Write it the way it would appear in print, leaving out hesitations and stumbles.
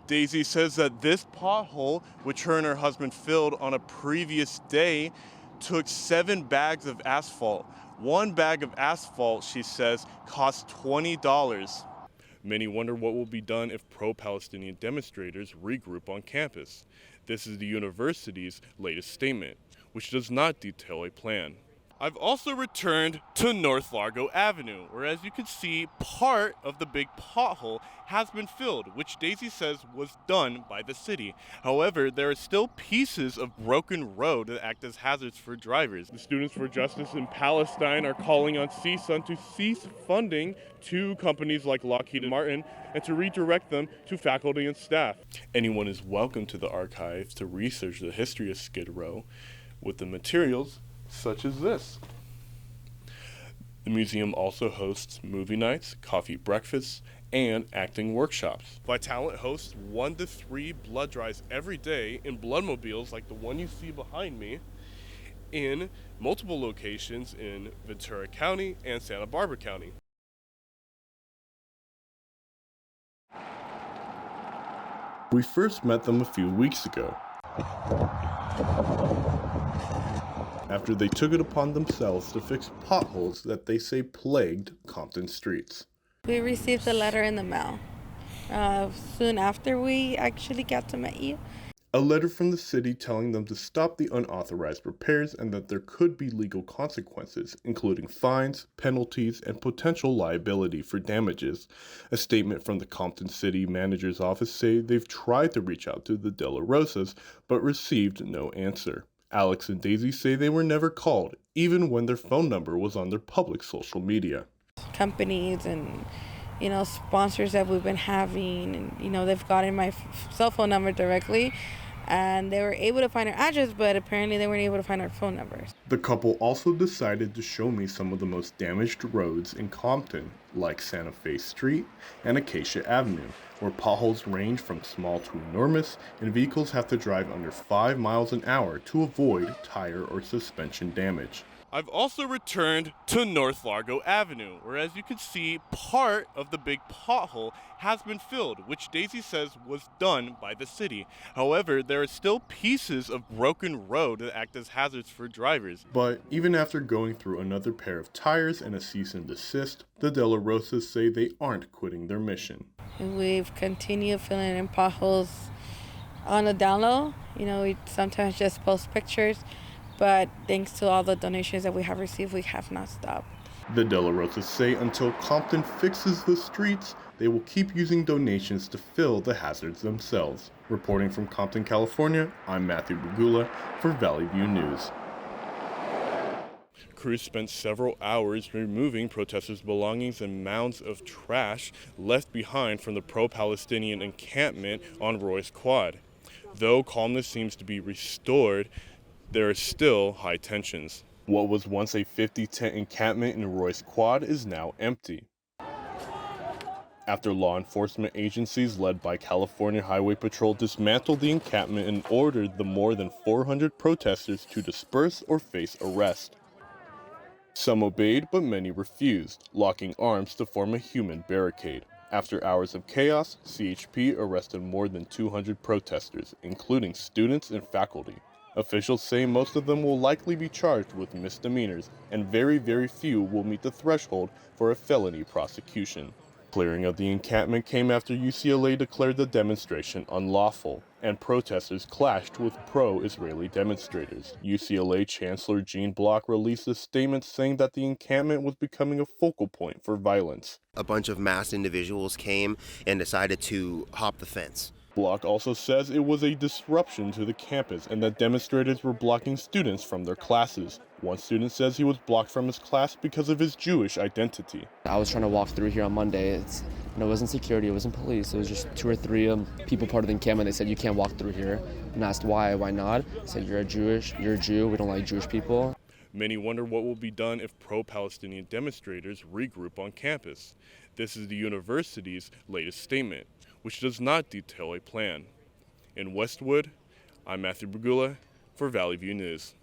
Daisy says that this pothole, which her and her husband filled on a previous day, took 7 bags of asphalt. One bag of asphalt, she says, cost $20. Many wonder what will be done if pro-Palestinian demonstrators regroup on campus. This is the university's latest statement, which does not detail a plan. I've also returned to North Largo Avenue, where, as you can see, part of the big pothole has been filled, which Daisy says was done by the city. However, there are still pieces of broken road that act as hazards for drivers. The Students for Justice in Palestine are calling on CSUN to cease funding to companies like Lockheed Martin and to redirect them to faculty and staff. Anyone is welcome to the archives to research the history of Skid Row with the materials such as this. The museum also hosts movie nights, coffee breakfasts, and acting workshops. Vitalant hosts 1 to 3 blood drives every day in bloodmobiles like the one you see behind me in multiple locations in Ventura County and Santa Barbara County. We first met them a few weeks ago, after they took it upon themselves to fix potholes that they say plagued Compton streets. We received a letter in the mail soon after we actually got to meet you. A letter from the city telling them to stop the unauthorized repairs and that there could be legal consequences, including fines, penalties, and potential liability for damages. A statement from the Compton City Manager's office say they've tried to reach out to the De La Rosas, but received no answer. Alex and Daisy say they were never called, even when their phone number was on their public social media. Companies and, sponsors that we've been having, and, they've gotten my cell phone number directly, and they were able to find our address, but apparently they weren't able to find our phone numbers. The couple also decided to show me some of the most damaged roads in Compton, like Santa Fe Street and Acacia Avenue, where potholes range from small to enormous, and vehicles have to drive under 5 miles an hour to avoid tire or suspension damage. I've also returned to North Largo Avenue, where, as you can see, part of the big pothole has been filled, which Daisy says was done by the city. However, there are still pieces of broken road that act as hazards for drivers. But even after going through another pair of tires and a cease and desist, the De La Rosas say they aren't quitting their mission. We've continued filling in potholes on the down low. We sometimes just post pictures, but thanks to all the donations that we have received, we have not stopped. The De La Rosas say until Compton fixes the streets, they will keep using donations to fill the hazards themselves. Reporting from Compton, California, I'm Matthew Bragulla for Valley View News. Crews spent several hours removing protesters' belongings and mounds of trash left behind from the pro-Palestinian encampment on Roy's Quad. Though calmness seems to be restored, there are still high tensions. What was once a 50-tent encampment in Roy's Quad is now empty, after law enforcement agencies led by California Highway Patrol dismantled the encampment and ordered the more than 400 protesters to disperse or face arrest. Some obeyed, but many refused, locking arms to form a human barricade. After hours of chaos, CHP arrested more than 200 protesters, including students and faculty. Officials say most of them will likely be charged with misdemeanors, and very, very few will meet the threshold for a felony prosecution. Clearing of the encampment came after UCLA declared the demonstration unlawful, and protesters clashed with pro-Israeli demonstrators. UCLA Chancellor Gene Block released a statement saying that the encampment was becoming a focal point for violence. A bunch of masked individuals came and decided to hop the fence. Block also says it was a disruption to the campus and that demonstrators were blocking students from their classes. One student says he was blocked from his class because of his Jewish identity. I was trying to walk through here on Monday. It wasn't security, it wasn't police. It was just 2 or 3 people part of the encampment. They said, you can't walk through here. And I asked why not? They said, you're a Jew, we don't like Jewish people. Many wonder what will be done if pro-Palestinian demonstrators regroup on campus. This is the university's latest statement, which does not detail a plan. In Westwood, I'm Matthew Bragulla for Valley View News.